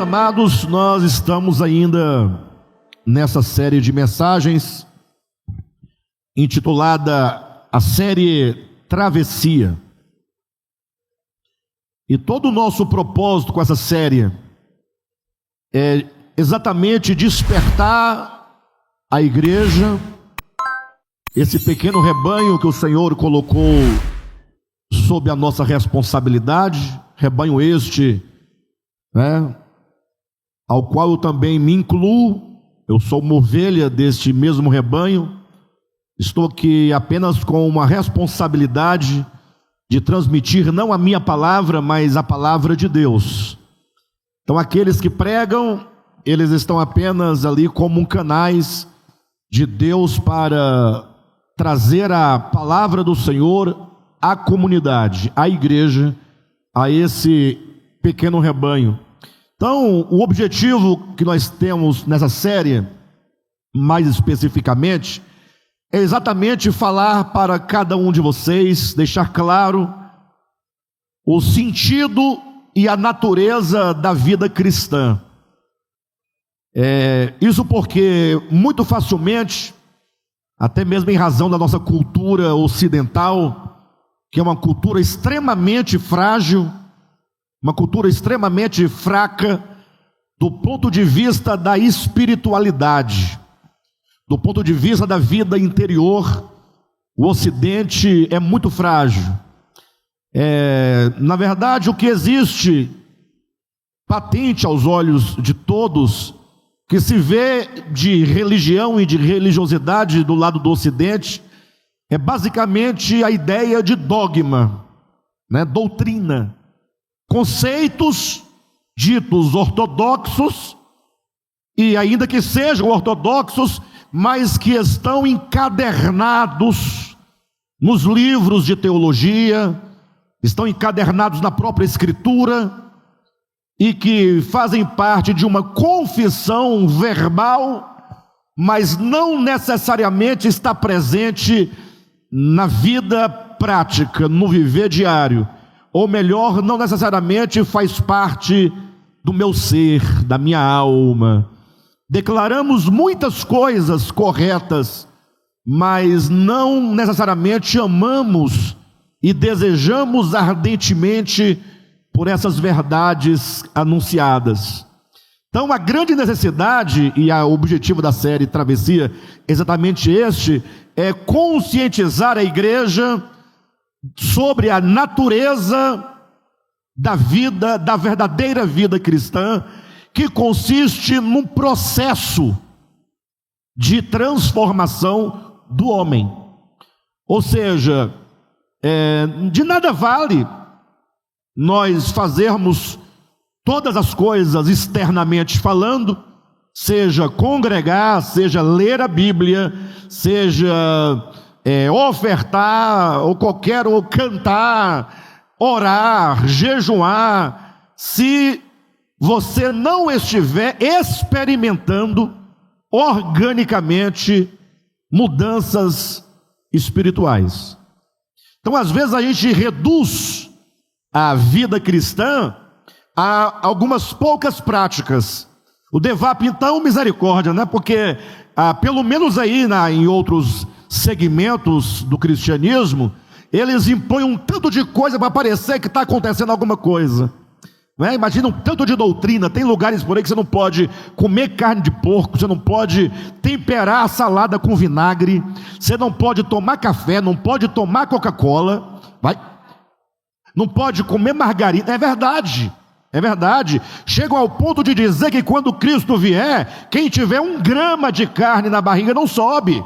amados, nós estamos ainda nessa série de mensagens intitulada a série Travessia. E todo o nosso propósito com essa série é exatamente despertar a igreja, esse pequeno rebanho que o Senhor colocou sob a nossa responsabilidade, rebanho este, ao qual eu também me incluo. Eu sou uma ovelha deste mesmo rebanho. Estou aqui apenas com uma responsabilidade de transmitir não a minha palavra, mas a palavra de Deus. Então aqueles que pregam, eles estão apenas ali como canais de Deus para trazer a palavra do Senhor à comunidade, à igreja, a esse pequeno rebanho. Então, o objetivo que nós temos nessa série, mais especificamente, é exatamente falar para cada um de vocês, deixar claro o sentido e a natureza da vida cristã. Isso porque muito facilmente, até mesmo em razão da nossa cultura ocidental, que é uma cultura extremamente frágil, uma cultura extremamente fraca do ponto de vista da espiritualidade, do ponto de vista da vida interior, o Ocidente é muito frágil. Na verdade, o que existe patente aos olhos de todos, que se vê de religião e de religiosidade do lado do Ocidente, é basicamente a ideia de dogma, doutrina, conceitos ditos ortodoxos, e ainda que sejam ortodoxos, mas que estão encadernados nos livros de teologia, estão encadernados na própria Escritura, e que fazem parte de uma confissão verbal, mas não necessariamente está presente na vida prática, no viver diário, ou melhor, não necessariamente faz parte do meu ser, da minha alma. Declaramos muitas coisas corretas, mas não necessariamente amamos e desejamos ardentemente por essas verdades anunciadas. Então a grande necessidade e o objetivo da série Travessia é exatamente este, é conscientizar a igreja sobre a natureza da vida, da verdadeira vida cristã, que consiste num processo de transformação do homem. Ou seja, de nada vale nós fazermos todas as coisas externamente falando, seja congregar, seja ler a Bíblia, seja ofertar, ou cantar, orar, jejuar, se você não estiver experimentando organicamente mudanças espirituais. Então, às vezes a gente reduz a vida cristã a algumas poucas práticas. O DEVAP, então, misericórdia, porque pelo menos aí em outros segmentos do cristianismo, eles impõem um tanto de coisa para parecer que está acontecendo alguma coisa. Imagina um tanto de doutrina. Tem lugares por aí que você não pode comer carne de porco, você não pode temperar a salada com vinagre, você não pode tomar café, não pode tomar Coca-Cola, não pode comer margarina. É verdade. Chegam ao ponto de dizer que quando Cristo vier, quem tiver 1 grama de carne na barriga não sobe.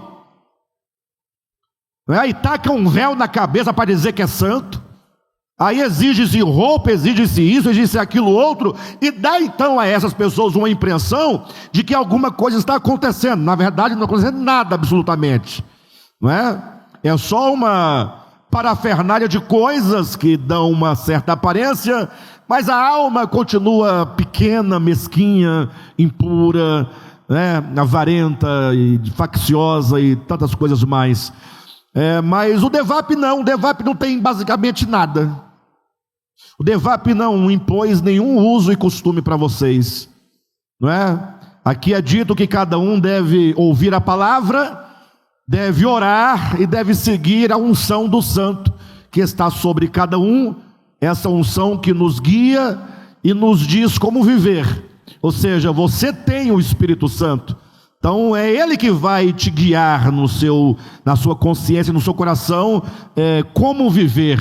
E taca um véu na cabeça para dizer que é santo. Aí exige-se roupa, exige-se isso, exige-se aquilo outro, e dá então a essas pessoas uma impressão de que alguma coisa está acontecendo. Na verdade não está acontecendo nada absolutamente, é só uma parafernália de coisas que dão uma certa aparência, mas a alma continua pequena, mesquinha, impura, avarenta e facciosa e tantas coisas mais. Mas o DEVAP não tem basicamente nada. O DEVAP não impôs nenhum uso e costume para vocês. não é? Aqui é dito que cada um deve ouvir a palavra, deve orar e deve seguir a unção do santo que está sobre cada um, essa unção que nos guia e nos diz como viver. Ou seja, você tem o Espírito Santo, então é Ele que vai te guiar na sua consciência, no seu coração, como viver.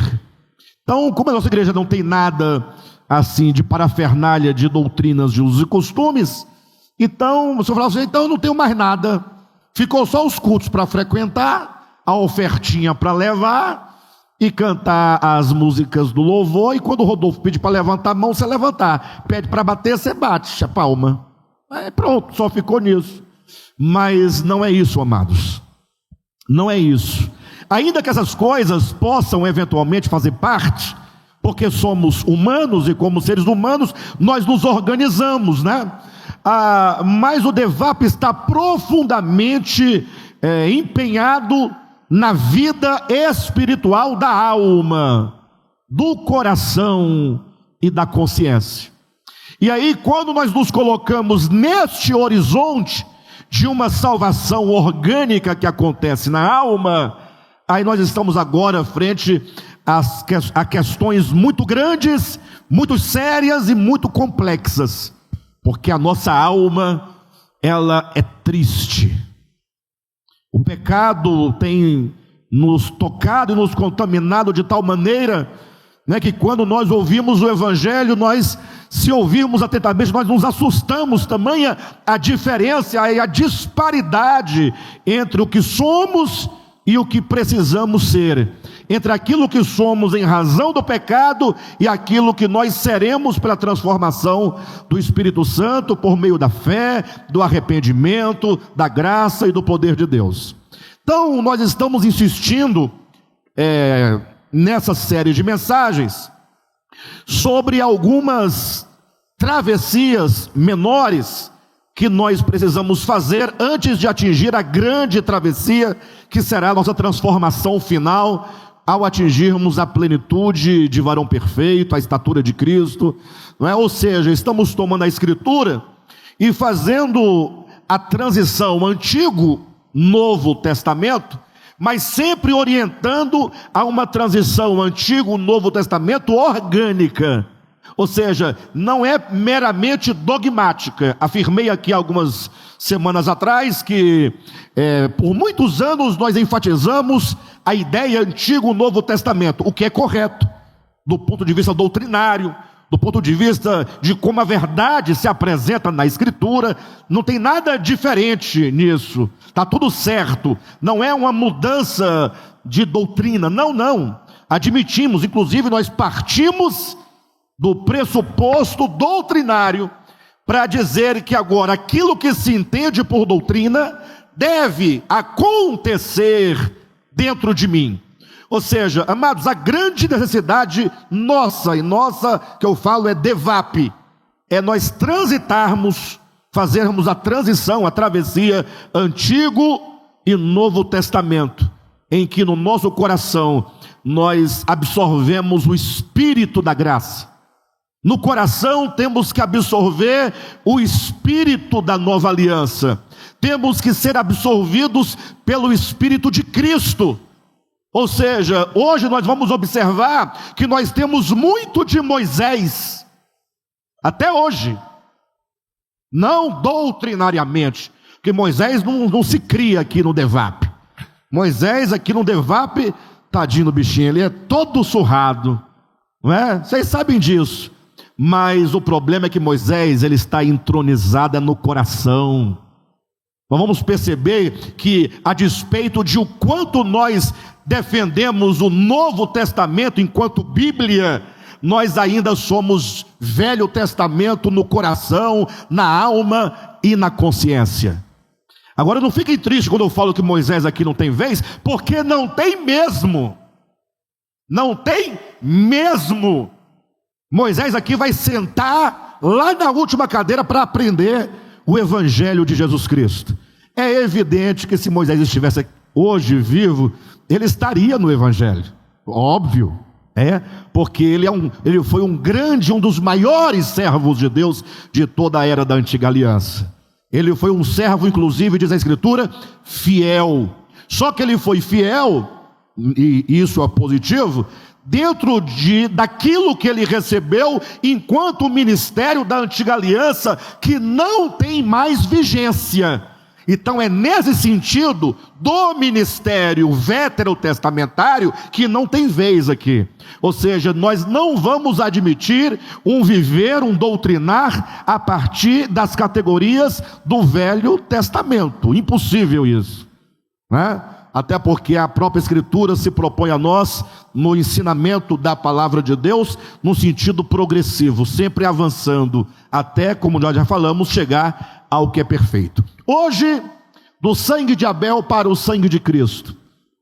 Então, como a nossa igreja não tem nada assim de parafernália de doutrinas, de usos e costumes, então você fala assim, então eu não tenho mais nada, ficou só os cultos para frequentar, a ofertinha para levar e cantar as músicas do louvor, e quando o Rodolfo pede para levantar a mão, você levantar, pede para bater, você bate a palma, pronto, só ficou nisso. Mas não é isso, amados, não é isso. Ainda que essas coisas possam eventualmente fazer parte, porque somos humanos e como seres humanos nós nos organizamos, né? Mas o DEVAP está profundamente empenhado na vida espiritual da alma, do coração e da consciência. E aí, quando nós nos colocamos neste horizonte de uma salvação orgânica que acontece na alma, aí nós estamos agora frente a questões muito grandes, muito sérias e muito complexas, porque a nossa alma, ela é triste. O pecado tem nos tocado e nos contaminado de tal maneira, né, que quando nós ouvimos o Evangelho, se ouvirmos atentamente, nós nos assustamos, tamanha a diferença e a disparidade entre o que somos e o que precisamos ser, entre aquilo que somos em razão do pecado e aquilo que nós seremos pela transformação do Espírito Santo por meio da fé, do arrependimento, da graça e do poder de Deus. Então nós estamos insistindo nessa série de mensagens sobre algumas travessias menores que nós precisamos fazer antes de atingir a grande travessia que será a nossa transformação final, ao atingirmos a plenitude de varão perfeito, a estatura de Cristo, não é? Ou seja, estamos tomando a Escritura e fazendo a transição Antigo-Novo Testamento, mas sempre orientando a uma transição Antigo-Novo Testamento orgânica. Ou seja, não é meramente dogmática. Afirmei aqui algumas semanas atrás que por muitos anos nós enfatizamos a ideia Antigo-Novo Testamento, o que é correto, do ponto de vista doutrinário, do ponto de vista de como a verdade se apresenta na Escritura. Não tem nada diferente nisso, está tudo certo, não é uma mudança de doutrina, não, admitimos, inclusive nós partimos do pressuposto doutrinário para dizer que agora aquilo que se entende por doutrina deve acontecer dentro de mim. Ou seja, amados, a grande necessidade nossa que eu falo é DEVAP, é nós transitarmos, fazermos a transição, a travessia Antigo e Novo Testamento, em que no nosso coração nós absorvemos o Espírito da graça. No coração temos que absorver o Espírito da nova aliança, temos que ser absorvidos pelo Espírito de Cristo. Ou seja, hoje nós vamos observar que nós temos muito de Moisés, até hoje, não doutrinariamente, porque Moisés não se cria aqui no DEVAP. Moisés aqui no DEVAP, tadinho do bichinho, ele é todo surrado, não é? Vocês sabem disso. Mas o problema é que Moisés, ele está entronizado no coração. Nós vamos perceber que, a despeito de o quanto nós defendemos o Novo Testamento enquanto Bíblia, nós ainda somos Velho Testamento no coração, na alma e na consciência. Agora não fiquem tristes quando eu falo que Moisés aqui não tem vez, porque não tem mesmo. Não tem mesmo. Moisés aqui vai sentar lá na última cadeira para aprender o Evangelho de Jesus Cristo. É evidente que se Moisés estivesse hoje vivo, ele estaria no Evangelho, óbvio, Porque ele foi um grande, um dos maiores servos de Deus de toda a era da antiga aliança. Ele foi um servo, inclusive, diz a Escritura, fiel. Só que ele foi fiel, e isso é positivo, dentro daquilo que ele recebeu enquanto o ministério da antiga aliança, que não tem mais vigência. Então é nesse sentido do ministério veterotestamentário que não tem vez aqui. Ou seja, nós não vamos admitir um viver, um doutrinar a partir das categorias do Velho Testamento. Impossível isso, né? Até porque a própria Escritura se propõe a nós no ensinamento da palavra de Deus no sentido progressivo, sempre avançando até, como nós já falamos, chegar ao que é perfeito. Hoje, do sangue de Abel para o sangue de Cristo,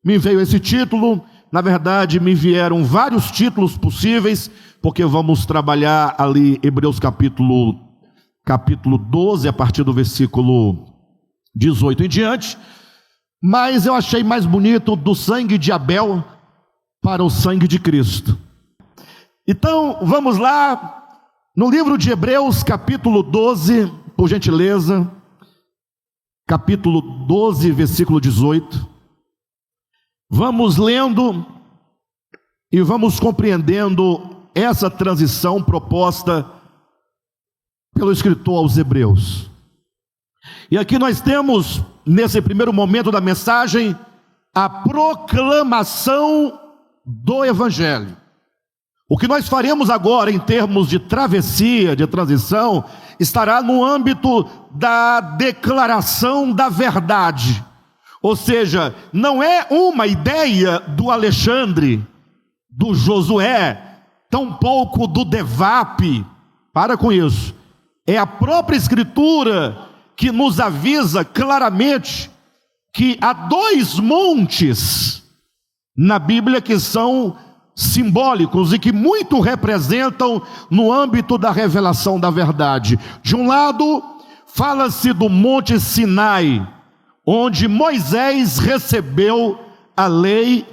me veio esse título. Na verdade, me vieram vários títulos possíveis, porque vamos trabalhar ali Hebreus capítulo 12, a partir do versículo 18 em diante. Mas eu achei mais bonito do sangue de Abel para o sangue de Cristo. Então, vamos lá, no livro de Hebreus, capítulo 12, por gentileza, capítulo 12, versículo 18. Vamos lendo e vamos compreendendo essa transição proposta pelo escritor aos Hebreus. E aqui nós temos, nesse primeiro momento da mensagem, a proclamação do Evangelho. O que nós faremos agora em termos de travessia, de transição, estará no âmbito da declaração da verdade. Ou seja, não é uma ideia do Alexandre, do Josué, tampouco do Devap. Para com isso. É a própria Escritura que nos avisa claramente que há dois montes na Bíblia que são simbólicos e que muito representam no âmbito da revelação da verdade. De um lado, fala-se do Monte Sinai, onde Moisés recebeu a lei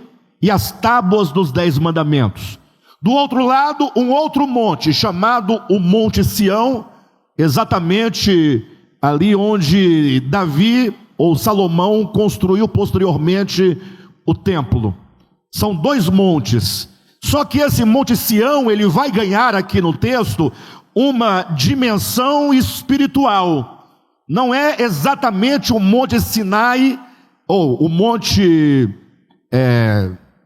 e as tábuas dos 10 mandamentos. Do outro lado, um outro monte, chamado o Monte Sião, exatamente ali onde Davi ou Salomão construiu posteriormente o templo. São dois montes. Só que esse Monte Sião, ele vai ganhar aqui no texto uma dimensão espiritual. Não é exatamente o Monte Sinai, ou o Monte,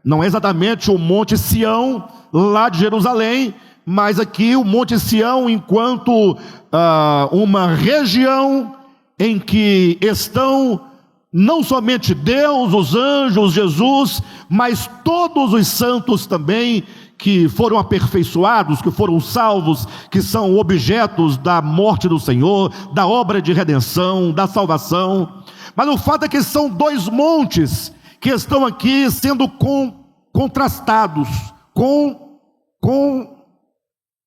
não é exatamente o Monte Sião, lá de Jerusalém, mas aqui o Monte Sião enquanto uma região em que estão não somente Deus, os anjos, Jesus, mas todos os santos também que foram aperfeiçoados, que foram salvos, que são objetos da morte do Senhor, da obra de redenção, da salvação. Mas o fato é que são dois montes que estão aqui sendo contrastados,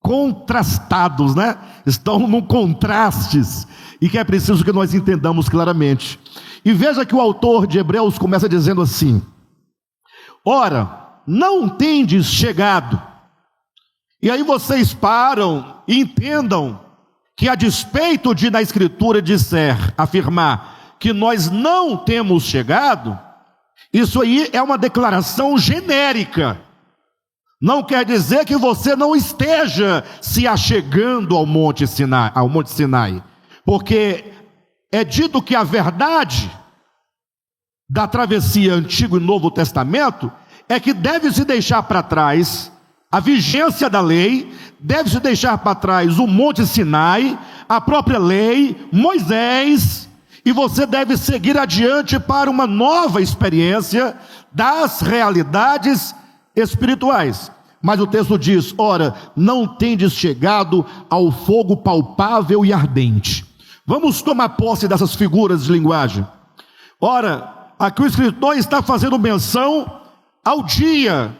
contrastados, né? Estão num contrastes, e que é preciso que nós entendamos claramente. E veja que o autor de Hebreus começa dizendo assim: ora, não tendes chegado. E aí vocês param e entendam que, a despeito de na Escritura afirmar que nós não temos chegado, isso aí é uma declaração genérica. Não quer dizer que você não esteja se achegando ao Monte Sinai, porque é dito que a verdade da travessia Antigo e Novo Testamento é que deve-se deixar para trás a vigência da lei, deve-se deixar para trás o Monte Sinai, a própria lei, Moisés, e você deve seguir adiante para uma nova experiência das realidades espirituais. Mas o texto diz: ora, não tendes chegado ao fogo palpável e ardente. Vamos tomar posse dessas figuras de linguagem. Ora, aqui o escritor está fazendo menção ao dia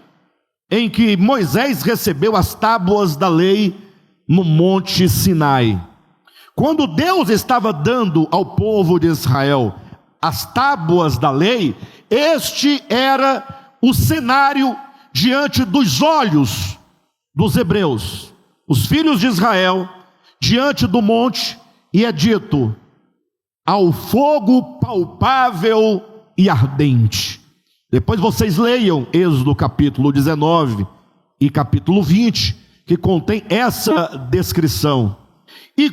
em que Moisés recebeu as tábuas da lei no Monte Sinai. Quando Deus estava dando ao povo de Israel as tábuas da lei, este era o cenário diante dos olhos dos hebreus, os filhos de Israel, diante do monte, e é dito: ao fogo palpável e ardente. Depois vocês leiam Êxodo capítulo 19 e capítulo 20, que contém essa descrição. E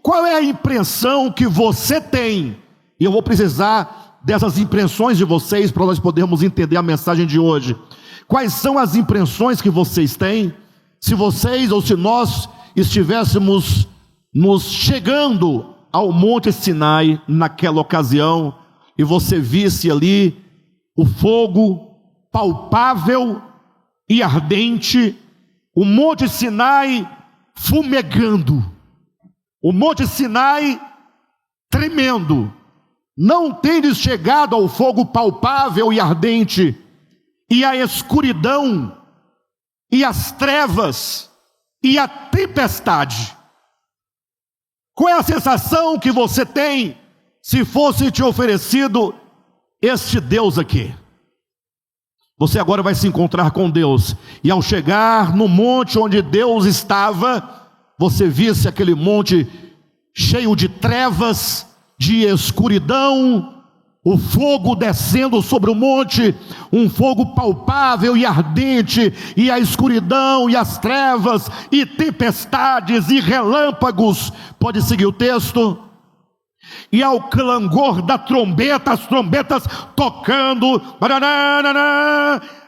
qual é a impressão que você tem? E eu vou precisar dessas impressões de vocês para nós podermos entender a mensagem de hoje. Quais são as impressões que vocês têm? Se vocês ou se nós estivéssemos nos chegando ao Monte Sinai naquela ocasião, e você visse ali o fogo palpável e ardente, o Monte Sinai fumegando, o Monte Sinai tremendo. Não tendes chegado ao fogo palpável e ardente, e a escuridão, e as trevas, e a tempestade. Qual é a sensação que você tem se fosse te oferecido este Deus aqui? Você agora vai se encontrar com Deus, e ao chegar no monte onde Deus estava, você visse aquele monte cheio de trevas, de escuridão, o fogo descendo sobre o monte, um fogo palpável e ardente, e a escuridão e as trevas e tempestades e relâmpagos. Pode seguir o texto. E ao clangor da trombeta, as trombetas tocando,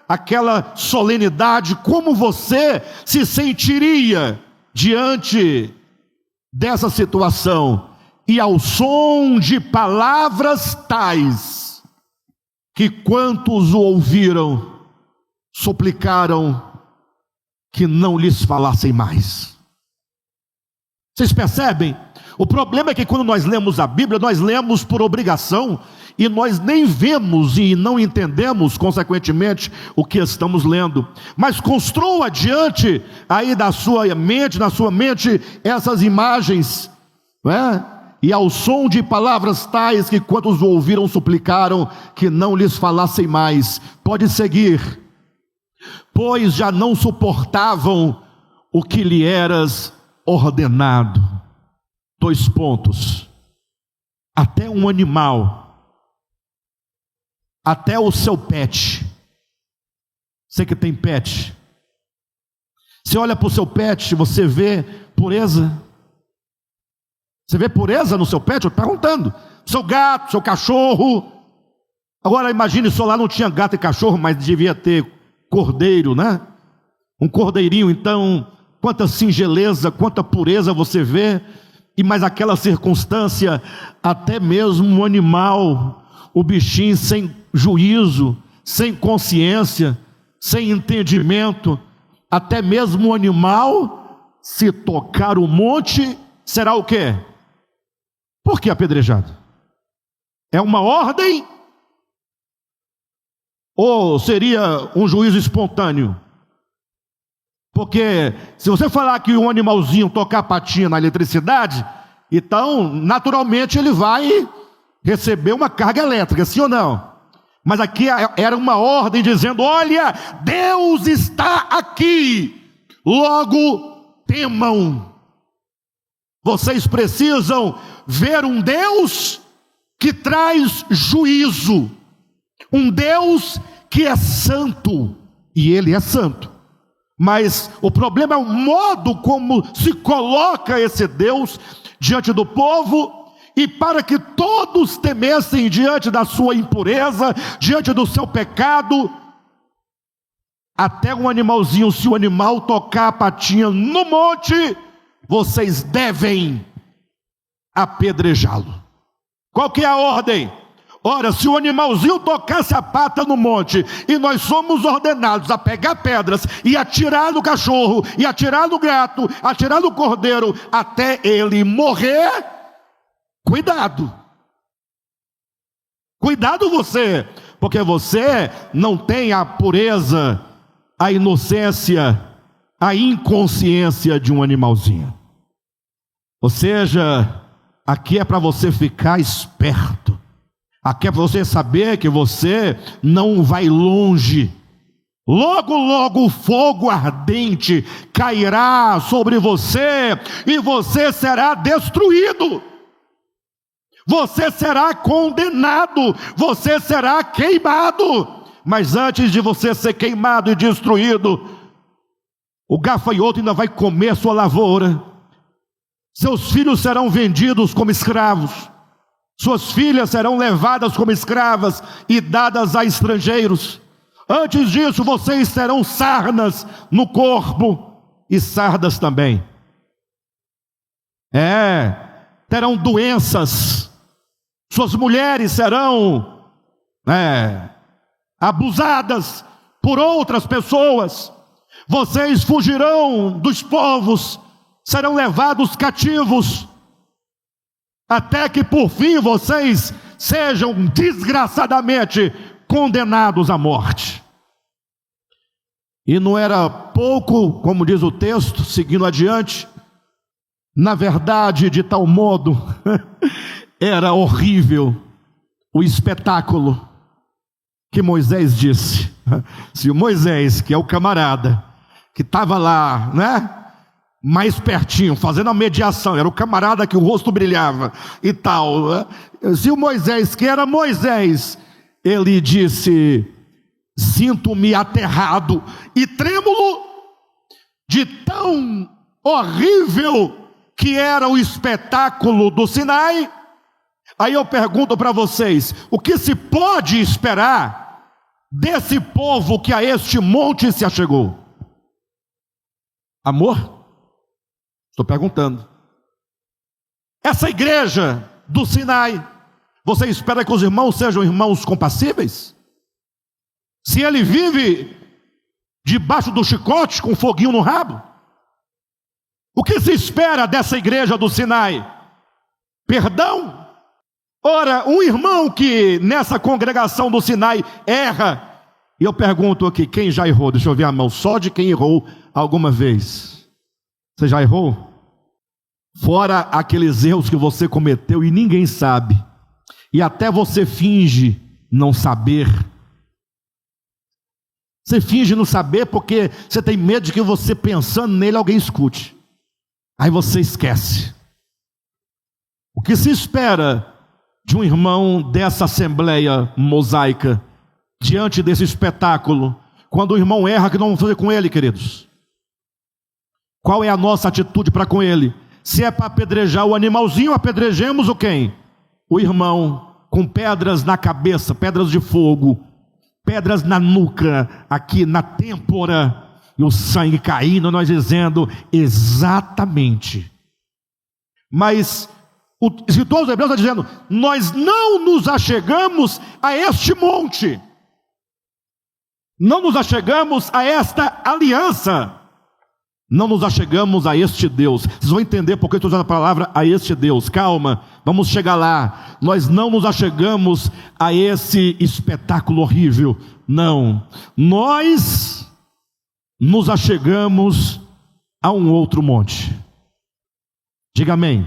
aquela solenidade. Como você se sentiria diante dessa situação? E ao som de palavras tais, que quantos o ouviram, suplicaram que não lhes falassem mais. Vocês percebem? O problema é que quando nós lemos a Bíblia, nós lemos por obrigação, e nós nem vemos e não entendemos, consequentemente, o que estamos lendo. Mas construa diante aí da sua mente, na sua mente, essas imagens, não é? E ao som de palavras tais, que quantos o ouviram suplicaram que não lhes falassem mais. Pode seguir. Pois já não suportavam o que lhe eras ordenado. 2 pontos. Até um animal, até o seu pet. Você que tem pet, você olha para o seu pet, você vê pureza? Você vê pureza no seu pet? Eu estou perguntando. Seu gato, seu cachorro. Agora imagine só, lá não tinha gato e cachorro, mas devia ter cordeiro, né? Um cordeirinho. Então, quanta singeleza, quanta pureza você vê. E mais aquela circunstância, até mesmo um animal, o bichinho sem juízo, sem consciência, sem entendimento, até mesmo o animal, se tocar o monte, será o quê? Por que apedrejado? É uma ordem? Ou seria um juízo espontâneo? Porque se você falar que um animalzinho tocar a patinha na eletricidade, então naturalmente ele vai receber uma carga elétrica, sim ou não? Mas aqui era uma ordem dizendo: olha, Deus está aqui, logo temam. Vocês precisam ver um Deus que traz juízo, um Deus que é santo, e Ele é santo. Mas o problema é o modo como se coloca esse Deus diante do povo, e para que todos temessem diante da sua impureza, diante do seu pecado. Até um animalzinho, se o animal tocar a patinha no monte, vocês devem apedrejá-lo. Qual que é a ordem? Ora, se o animalzinho tocasse a pata no monte, e nós somos ordenados a pegar pedras e atirar no cachorro, e atirar no gato, atirar no cordeiro, até ele morrer, cuidado. Cuidado você, porque você não tem a pureza, a inocência, a inconsciência de um animalzinho. Ou seja, aqui é para você ficar esperto. Aqui é para você saber que você não vai longe Logo, logo o fogo ardente cairá sobre você e você será destruído. Você será condenado, você será queimado. Mas antes de você ser queimado e destruído, o gafanhoto ainda vai comer sua lavoura. Seus filhos serão vendidos como escravos. Suas filhas serão levadas como escravas e dadas a estrangeiros. Antes disso, vocês terão sarnas no corpo e sardas também. Terão doenças. Suas mulheres serão abusadas por outras pessoas. Vocês fugirão dos povos, serão levados cativos, até que por fim vocês sejam desgraçadamente condenados à morte. E não era pouco, como diz o texto, seguindo adiante, na verdade, de tal modo, era horrível o espetáculo que Moisés disse. Se o Moisés, que é o camarada, que estava lá, mais pertinho, fazendo a mediação, era o camarada que o rosto brilhava e tal, se o Moisés, que era Moisés, ele disse: sinto-me aterrado e trêmulo de tão horrível que era o espetáculo do Sinai. Aí eu pergunto para vocês: o que se pode esperar desse povo que a este monte se achegou? Amor? Estou perguntando. Essa igreja do Sinai, você espera que os irmãos sejam irmãos compassíveis? Se ele vive debaixo do chicote com foguinho no rabo, o que se espera dessa igreja do Sinai? Perdão? Ora, um irmão que nessa congregação do Sinai erra, e eu pergunto aqui, quem já errou? Deixa eu ver a mão, só de quem errou alguma vez. Você já errou? Fora aqueles erros que você cometeu e ninguém sabe, e até você finge não saber. Você finge não saber porque você tem medo de que você pensando nele alguém escute. Aí você esquece. O que se espera de um irmão dessa assembleia mosaica, diante desse espetáculo, quando o irmão erra, que não vamos fazer com ele, queridos? Qual é a nossa atitude para com ele? Se é para apedrejar o animalzinho, apedrejemos o quem? O irmão, com pedras na cabeça, pedras de fogo, pedras na nuca, aqui na têmpora, e o sangue caindo, nós dizendo: exatamente. Mas o escritor dos Hebreus está dizendo: nós não nos achegamos a este monte, não nos achegamos a esta aliança, não nos achegamos a este Deus. Vocês vão entender porque eu estou usando a palavra a este Deus. Calma, vamos chegar lá. Nós não nos achegamos a esse espetáculo horrível. Não, nós nos achegamos a um outro monte. Diga amém.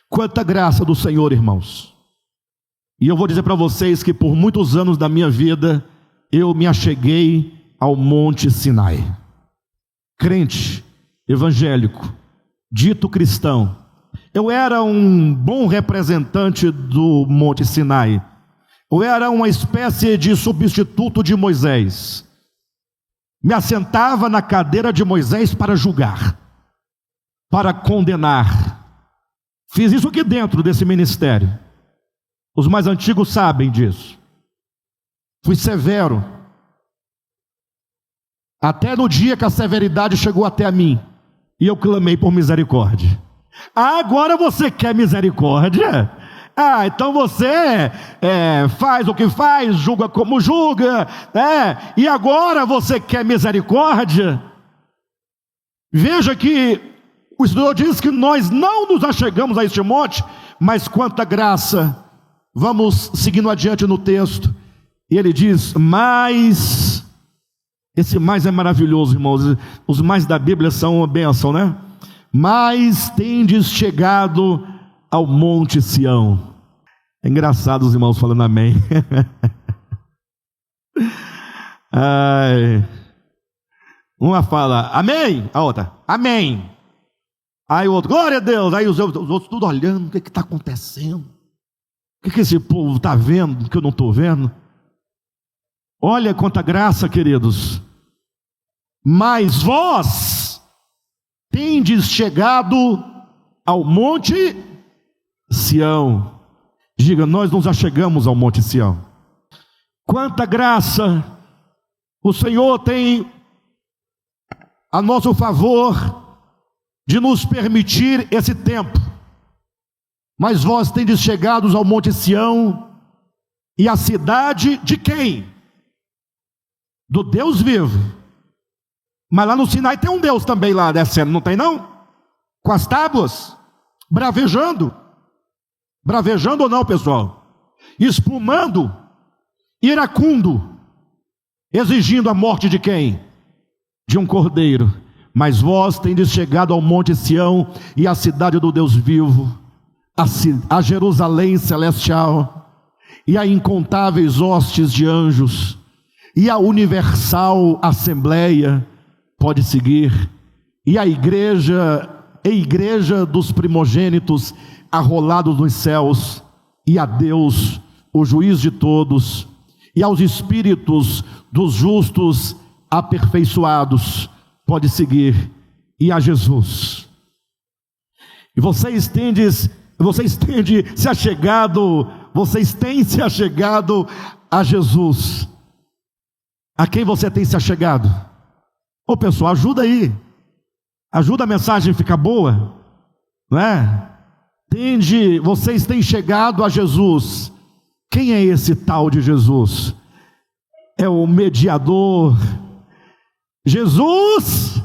Quanta graça do Senhor, irmãos. E eu vou dizer para vocês que por muitos anos da minha vida eu me acheguei ao Monte Sinai. Crente, evangélico, dito cristão, eu era um bom representante do Monte Sinai. Eu era uma espécie de substituto de Moisés. Me assentava na cadeira de Moisés para julgar, para condenar. Fiz isso aqui dentro desse ministério. Os mais antigos sabem disso. Fui severo, até no dia que a severidade chegou até a mim, e eu clamei por misericórdia. Agora você quer misericórdia? Então você faz o que faz, julga como julga, e agora você quer misericórdia? Veja que o escritor diz que nós não nos achegamos a este monte, mas quanta graça. Vamos seguindo adiante no texto, e ele diz: mas, esse mais é maravilhoso, irmãos, os mais da Bíblia são uma bênção, né? Mas tendes chegado ao Monte Sião. É engraçado os irmãos falando amém. Ai. Uma fala, amém, a outra, amém. Aí o outro, glória a Deus. Aí os outros tudo olhando, o que está acontecendo? O que esse povo está vendo que eu não estou vendo? Olha quanta graça, queridos. Mas vós tendes chegado ao monte Sião. Diga, nós nos achegamos ao monte Sião. Quanta graça o Senhor tem a nosso favor de nos permitir esse tempo. Mas vós tendes chegados ao monte Sião, e a cidade de quem? Do Deus vivo. Mas lá no Sinai tem um Deus também lá descendo, não tem não? Com as tábuas, bravejando ou não, pessoal? Espumando, iracundo, exigindo a morte de quem? De um cordeiro. Mas vós tendes chegado ao monte Sião, e à cidade do Deus vivo, a Jerusalém celestial, e a incontáveis hostes de anjos, e a universal assembleia, pode seguir, e a igreja dos primogênitos arrolados nos céus, e a Deus, o juiz de todos, e aos espíritos dos justos aperfeiçoados, pode seguir, e a Jesus. E vocês têm se achegado a Jesus. A quem você tem se achegado? Ô pessoal, ajuda aí, ajuda a mensagem a ficar boa, não é? Vocês têm chegado a Jesus. Quem é esse tal de Jesus? É o mediador. Jesus,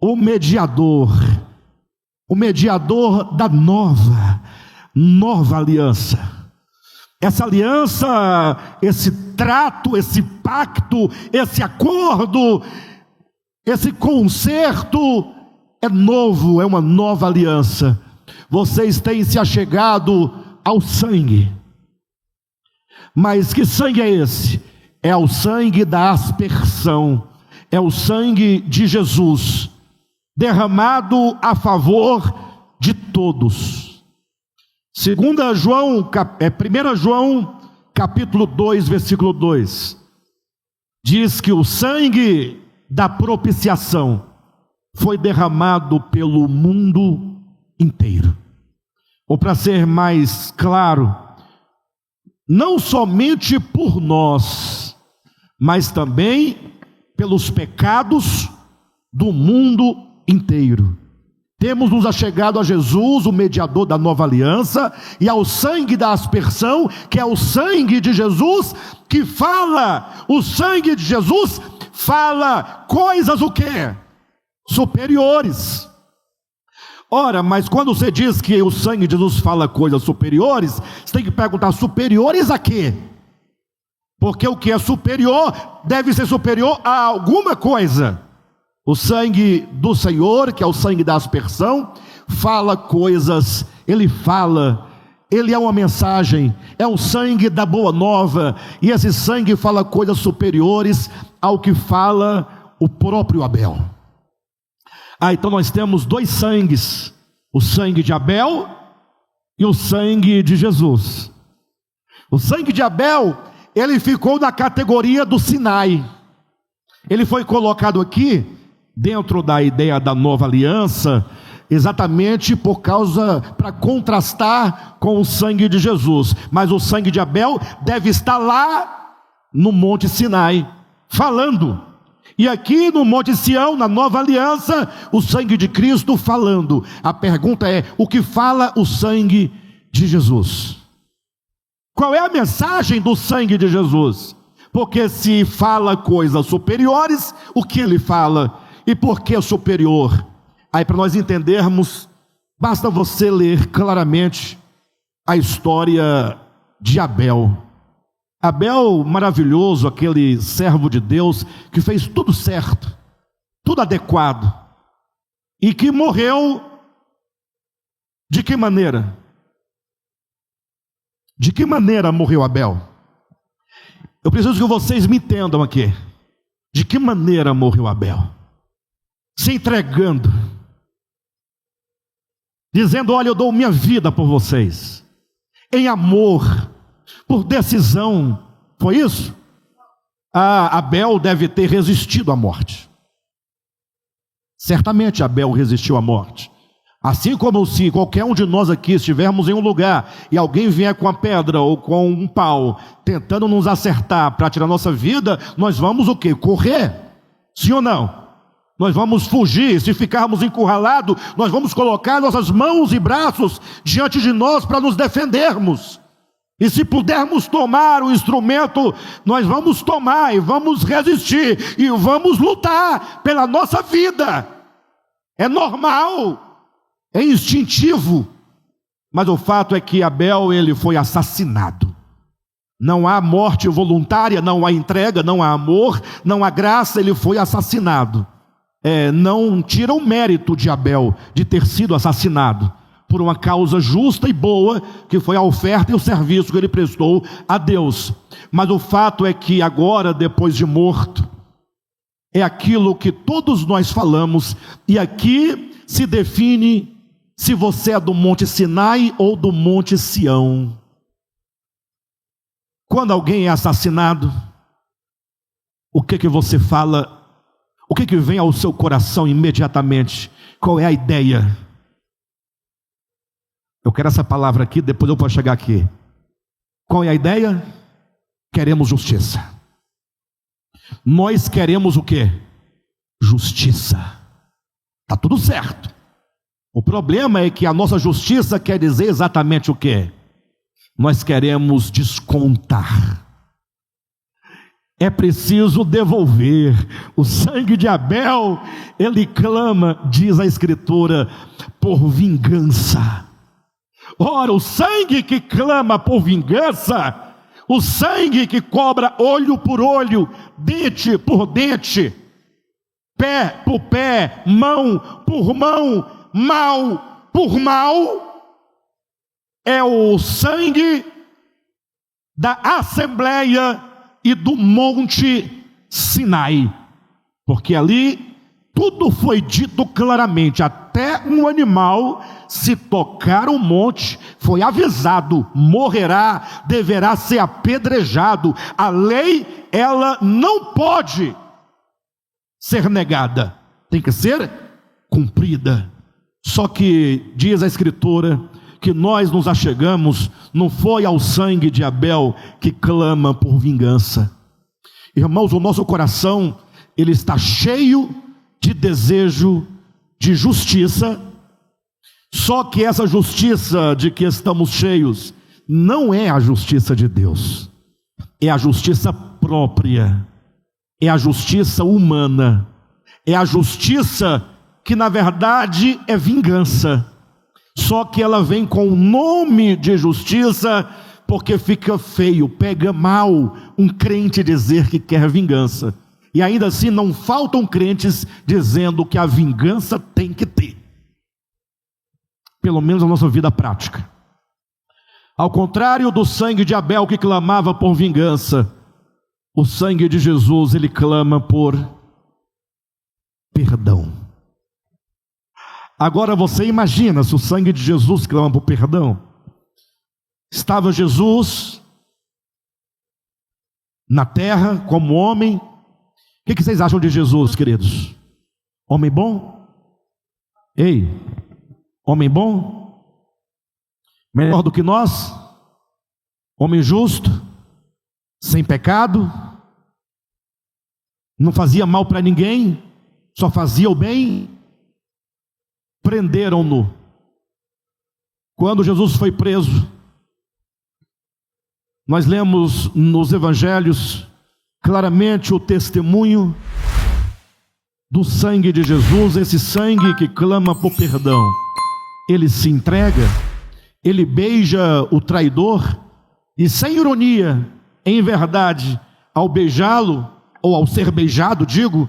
o mediador da nova aliança. Essa aliança, esse trato, esse pacto, esse acordo, esse concerto é novo, é uma nova aliança. Vocês têm se achegado ao sangue. Mas que sangue é esse? É o sangue da aspersão. É o sangue de Jesus, derramado a favor de todos. 1 João capítulo 2, versículo 2, diz que o sangue da propiciação foi derramado pelo mundo inteiro. Ou para ser mais claro, não somente por nós, mas também pelos pecados do mundo inteiro. Temos nos achegado a Jesus, o mediador da nova aliança, e ao sangue da aspersão, que é o sangue de Jesus, que fala, o sangue de Jesus fala coisas o quê? Superiores. Ora, mas quando você diz que o sangue de Jesus fala coisas superiores, você tem que perguntar, superiores a quê? Porque o que é superior deve ser superior a alguma coisa. O sangue do Senhor, que é o sangue da aspersão, fala coisas, ele é uma mensagem, é o sangue da boa nova, e esse sangue fala coisas superiores ao que fala o próprio Abel. Então nós temos dois sangues, o sangue de Abel e o sangue de Jesus. O sangue de Abel, ele ficou na categoria do Sinai. Ele foi colocado aqui, dentro da ideia da nova aliança, exatamente para contrastar com o sangue de Jesus. Mas o sangue de Abel deve estar lá no Monte Sinai, falando. E aqui no Monte Sião, na nova aliança, o sangue de Cristo falando. A pergunta é, o que fala o sangue de Jesus? Qual é a mensagem do sangue de Jesus? Porque se fala coisas superiores, o que ele fala? E por que superior? Aí para nós entendermos, basta você ler claramente a história de Abel. Abel, maravilhoso, aquele servo de Deus, que fez tudo certo, tudo adequado, e que morreu, de que maneira? De que maneira morreu Abel? Eu preciso que vocês me entendam aqui. De que maneira morreu Abel? Se entregando, dizendo: olha, eu dou minha vida por vocês, em amor, por decisão. Foi isso? Abel deve ter resistido à morte. Certamente Abel resistiu à morte. Assim como se qualquer um de nós aqui estivermos em um lugar e alguém vier com a pedra ou com um pau tentando nos acertar para tirar nossa vida, nós vamos o quê? Correr? Sim ou não? Nós vamos fugir. Se ficarmos encurralados, nós vamos colocar nossas mãos e braços diante de nós para nos defendermos. E se pudermos tomar o instrumento, nós vamos tomar e vamos resistir e vamos lutar pela nossa vida. É normal. É instintivo, mas o fato é que Abel, ele foi assassinado. Não há morte voluntária, não há entrega, não há amor, não há graça, ele foi assassinado. Não tira o mérito de Abel de ter sido assassinado por uma causa justa e boa, que foi a oferta e o serviço que ele prestou a Deus. Mas o fato é que agora, depois de morto, é aquilo que todos nós falamos, e aqui se define se você é do Monte Sinai ou do Monte Sião. Quando alguém é assassinado, o que você fala? O que vem ao seu coração imediatamente? Qual é a ideia? Eu quero essa palavra aqui, depois eu vou chegar aqui. Qual é a ideia? Queremos justiça. Nós queremos o quê? Justiça. Está tudo certo. O problema é que a nossa justiça quer dizer exatamente o quê? Nós queremos descontar. É preciso devolver. O sangue de Abel, ele clama, diz a Escritura, por vingança. Ora, o sangue que clama por vingança, o sangue que cobra olho por olho, dente por dente, pé por pé, mão por mão, mal por mal, é o sangue da Assembleia e do Monte Sinai, porque ali tudo foi dito claramente, até um animal, se tocar o monte, foi avisado, morrerá, deverá ser apedrejado. A lei, ela não pode ser negada, tem que ser cumprida. Só que diz a Escritura que nós nos achegamos, não foi ao sangue de Abel que clama por vingança. Irmãos, o nosso coração, ele está cheio de desejo de justiça, só que essa justiça de que estamos cheios, não é a justiça de Deus, é a justiça própria, é a justiça humana, é a justiça que na verdade é vingança, só que ela vem com o nome de justiça, porque fica feio, pega mal um crente dizer que quer vingança, e ainda assim não faltam crentes dizendo que a vingança tem que ter, pelo menos na nossa vida prática. Ao contrário do sangue de Abel que clamava por vingança, o sangue de Jesus, ele clama por perdão. Agora você imagina se o sangue de Jesus clama por perdão. Estava Jesus na terra como homem. O que vocês acham de Jesus, queridos? Homem bom? Ei, homem bom? Melhor do que nós? Homem justo? Sem pecado? Não fazia mal para ninguém? Só fazia o bem? Prenderam-no. Quando Jesus foi preso, nós lemos nos evangelhos claramente o testemunho do sangue de Jesus, esse sangue que clama por perdão. Ele se entrega, ele beija o traidor, e sem ironia, em verdade, ao beijá-lo, ou ao ser beijado, digo,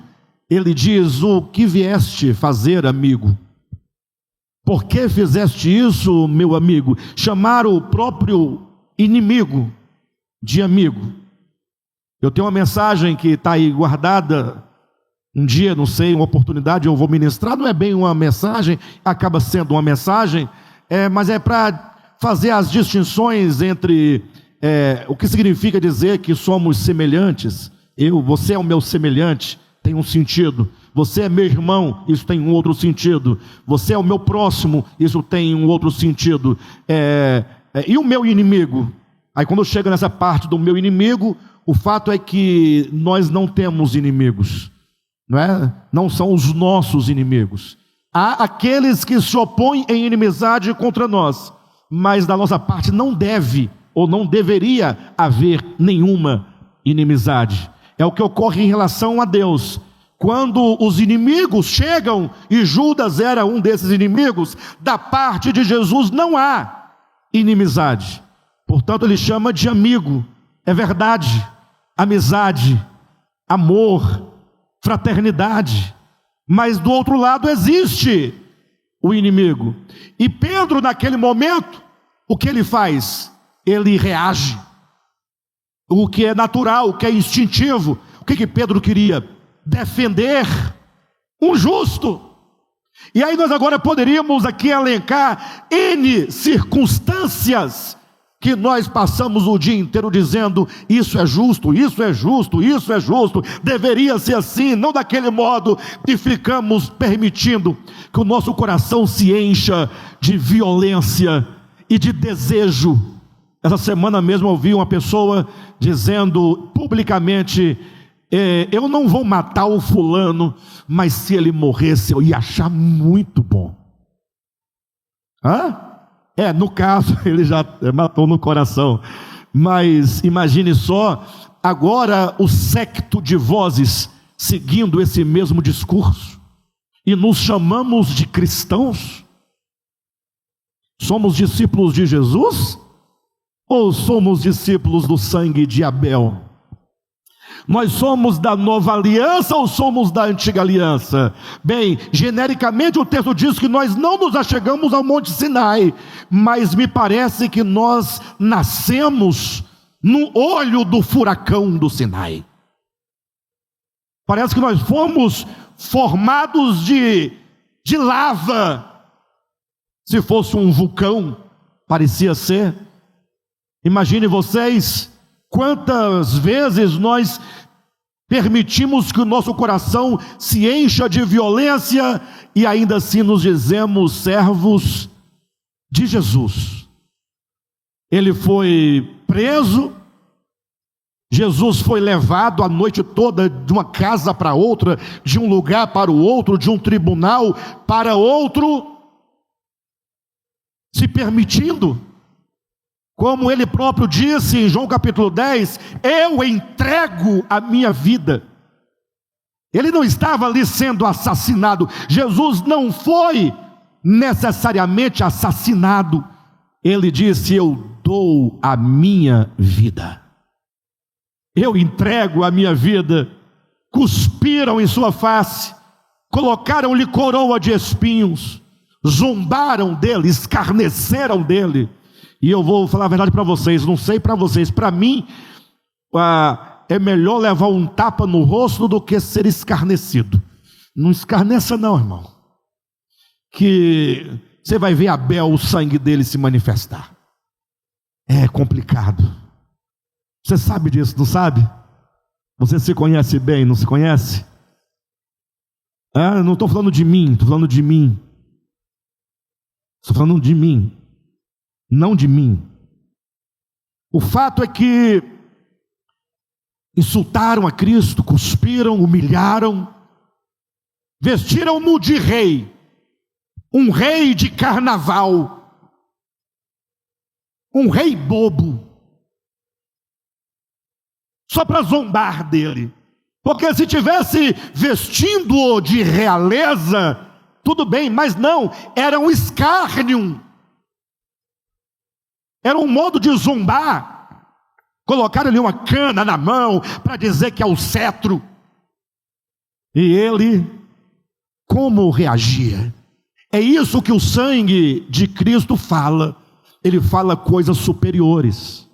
ele diz: o que vieste fazer, amigo? Por que fizeste isso, meu amigo? Chamar o próprio inimigo de amigo. Eu tenho uma mensagem que está aí guardada. Um dia, não sei, uma oportunidade eu vou ministrar. Não é bem uma mensagem, acaba sendo uma mensagem, mas é para fazer as distinções entre o que significa dizer que somos semelhantes. Você é o meu semelhante, tem um sentido. Você é meu irmão, isso tem um outro sentido. Você é o meu próximo, isso tem um outro sentido. E o meu inimigo? Aí quando chega nessa parte do meu inimigo, o fato é que nós não temos inimigos, não é? Não são os nossos inimigos. Há aqueles que se opõem em inimizade contra nós, mas da nossa parte não deve ou não deveria haver nenhuma inimizade. É o que ocorre em relação a Deus. Quando os inimigos chegam, e Judas era um desses inimigos, da parte de Jesus não há inimizade. Portanto, ele chama de amigo. É verdade, amizade, amor, fraternidade. Mas do outro lado existe o inimigo. E Pedro, naquele momento, o que ele faz? Ele reage. O que é natural, o que é instintivo. O que Pedro queria? Defender um justo. E aí nós agora poderíamos aqui elencar N circunstâncias que nós passamos o dia inteiro dizendo: isso é justo, isso é justo, isso é justo, deveria ser assim, não daquele modo, e ficamos permitindo que o nosso coração se encha de violência e de desejo. Essa semana mesmo eu ouvi uma pessoa dizendo publicamente: eu não vou matar o fulano, mas se ele morresse eu ia achar muito bom. No caso ele já matou no coração, mas imagine só, agora o séquito de vozes seguindo esse mesmo discurso, e nos chamamos de cristãos. Somos discípulos de Jesus? Ou somos discípulos do sangue de Abel? Nós somos da nova aliança ou somos da antiga aliança? Bem, genericamente o texto diz que nós não nos achegamos ao Monte Sinai, mas me parece que nós nascemos no olho do furacão do Sinai. Parece que nós fomos formados de lava. Se fosse um vulcão, parecia ser. Imagine vocês quantas vezes nós permitimos que o nosso coração se encha de violência e ainda assim nos dizemos servos de Jesus. Ele foi preso, Jesus foi levado a noite toda de uma casa para outra, de um lugar para o outro, de um tribunal para outro, se permitindo. Como ele próprio disse em João capítulo 10, eu entrego a minha vida. Ele não estava ali sendo assassinado. Jesus não foi necessariamente assassinado. Ele disse: eu dou a minha vida. Eu entrego a minha vida. Cuspiram em sua face, colocaram-lhe coroa de espinhos, zombaram dele, escarneceram dele. E eu vou falar a verdade para vocês, não sei para vocês, para mim, é melhor levar um tapa no rosto do que ser escarnecido. Não escarneça não, irmão, que você vai ver Abel, o sangue dele se manifestar. É complicado. Você sabe disso, não sabe? Você se conhece bem, não se conhece? Não estou falando de mim, estou falando de mim. Estou falando de mim. Não de mim. O fato é que insultaram a Cristo, cuspiram, humilharam, vestiram-no de rei, um rei de carnaval, um rei bobo, só para zombar dele. Porque se tivesse vestindo-o de realeza, tudo bem, mas não, era um escárnio. Era um modo de zombar. Colocaram-lhe uma cana na mão para dizer que é o cetro. E ele, como reagia? É isso que o sangue de Cristo fala. Ele fala coisas superiores.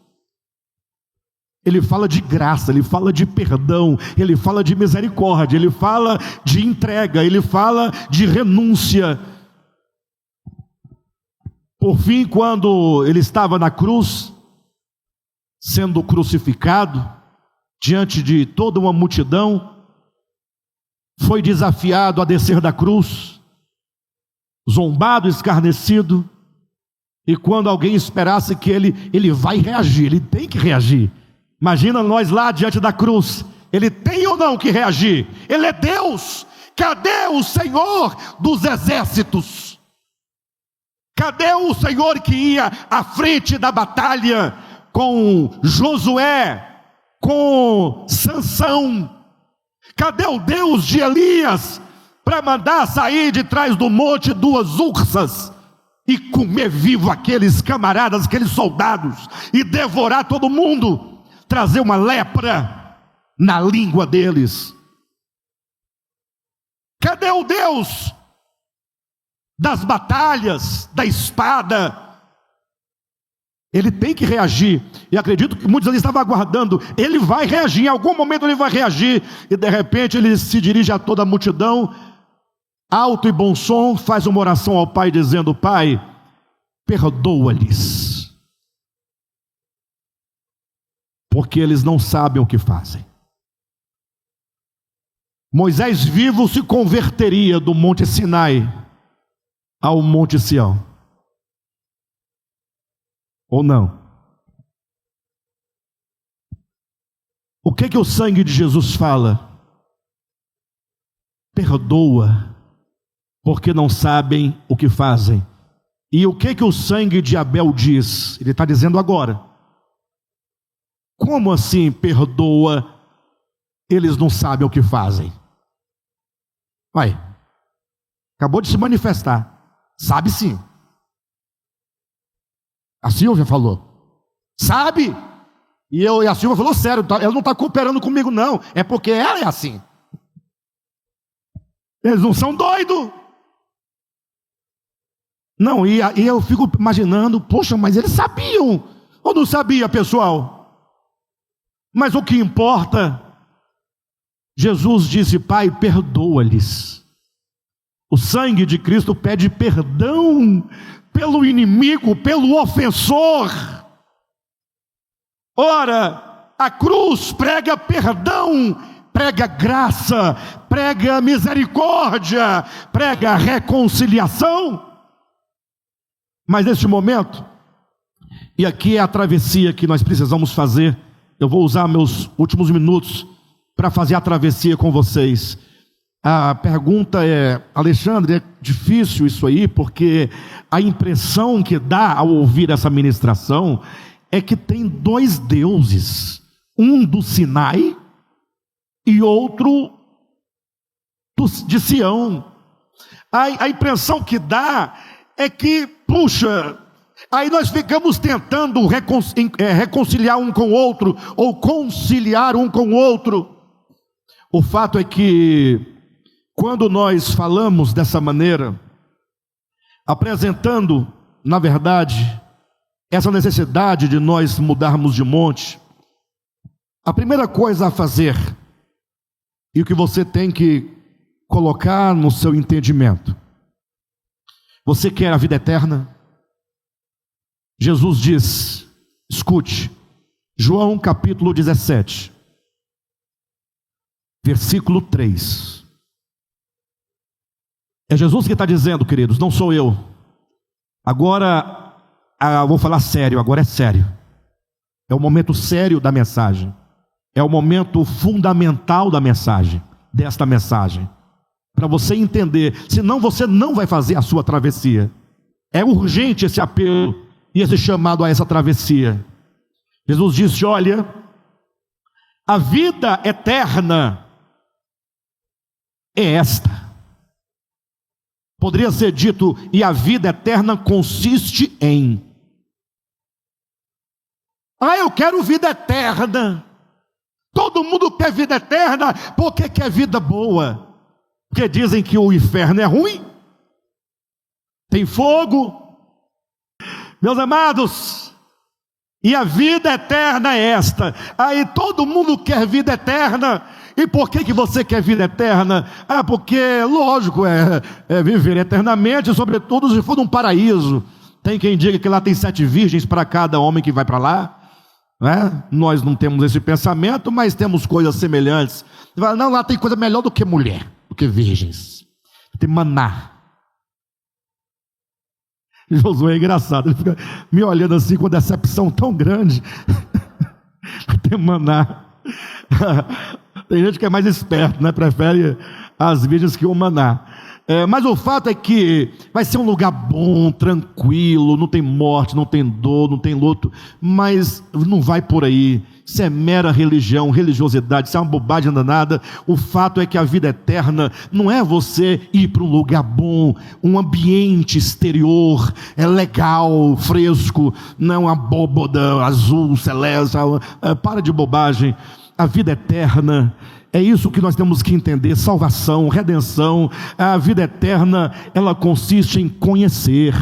Ele fala de graça, ele fala de perdão, ele fala de misericórdia, ele fala de entrega, ele fala de renúncia. Por fim, quando ele estava na cruz, sendo crucificado, diante de toda uma multidão, foi desafiado a descer da cruz, zombado, escarnecido, e quando alguém esperasse que ele vai reagir, ele tem que reagir. Imagina nós lá diante da cruz, ele tem ou não que reagir? Ele é Deus. Cadê o Senhor dos exércitos? Cadê o Senhor que ia à frente da batalha com Josué, com Sansão? Cadê o Deus de Elias para mandar sair de trás do monte duas ursas e comer vivo aqueles camaradas, aqueles soldados, e devorar todo mundo, trazer uma lepra na língua deles? Cadê o Deus das batalhas, da espada? Ele tem que reagir, e acredito que muitos ali estavam aguardando. Ele vai reagir, em algum momento ele vai reagir, e de repente ele se dirige a toda a multidão, alto e bom som, faz uma oração ao Pai, dizendo: Pai, perdoa-lhes, porque eles não sabem o que fazem. Moisés vivo se converteria do Monte Sinai ao Monte Sião, ou não? O que o sangue de Jesus fala? Perdoa, porque não sabem o que fazem. E o que o sangue de Abel diz? Ele está dizendo agora: como assim perdoa? Eles não sabem o que fazem. Vai, acabou de se manifestar. Sabe sim. A Silvia falou, sabe? E a Silvia falou sério, ela não está cooperando comigo não, é porque ela é assim. Eles não são doidos. Não, e eu fico imaginando, poxa, mas eles sabiam, ou não sabia, pessoal? Mas o que importa, Jesus disse: Pai, perdoa-lhes. O sangue de Cristo pede perdão pelo inimigo, pelo ofensor. Ora, a cruz prega perdão, prega graça, prega misericórdia, prega reconciliação. Mas neste momento, e aqui é a travessia que nós precisamos fazer, eu vou usar meus últimos minutos para fazer a travessia com vocês. A pergunta é: Alexandre, é difícil isso aí, porque a impressão que dá ao ouvir essa ministração é que tem dois deuses, um do Sinai e outro de Sião. A impressão que dá é que, puxa, aí nós ficamos tentando reconciliar um com o outro, ou conciliar um com o outro. O fato é que, quando nós falamos dessa maneira, apresentando, na verdade, essa necessidade de nós mudarmos de monte, a primeira coisa a fazer, e o que você tem que colocar no seu entendimento: você quer a vida eterna? Jesus diz, escute, João capítulo 17, versículo 3. É Jesus que está dizendo, queridos, não sou eu. Agora, vou falar sério, agora é sério. É o momento sério da mensagem. É o momento fundamental da mensagem, desta mensagem. Para você entender, senão você não vai fazer a sua travessia. É urgente esse apelo e esse chamado a essa travessia. Jesus disse: olha, a vida eterna é esta. Poderia ser dito: e a vida eterna consiste em. Eu quero vida eterna. Todo mundo quer vida eterna, porque quer vida boa. Porque dizem que o inferno é ruim, tem fogo. Meus amados, E a vida eterna é esta. Aí todo mundo quer vida eterna. E por que você quer vida eterna? Porque, lógico, é viver eternamente, sobretudo se for num paraíso. Tem quem diga que lá tem 7 virgens para cada homem que vai para lá, né? Nós não temos esse pensamento, mas temos coisas semelhantes. Não, lá tem coisa melhor do que mulher, do que virgens. Tem maná. Josué é engraçado, ele fica me olhando assim com decepção tão grande. Tem maná. Tem gente que é mais esperto, né? Prefere as virgens que o maná. Mas o fato é que vai ser um lugar bom, tranquilo, não tem morte, não tem dor, não tem luto, mas não vai por aí. Isso é mera religião, religiosidade, isso é uma bobagem danada. O fato é que a vida eterna não é você ir para um lugar bom, um ambiente exterior, legal, fresco, não abóboda, azul, celeste, para de bobagem. A vida eterna é isso que nós temos que entender: salvação, redenção. A vida eterna, ela consiste em conhecer.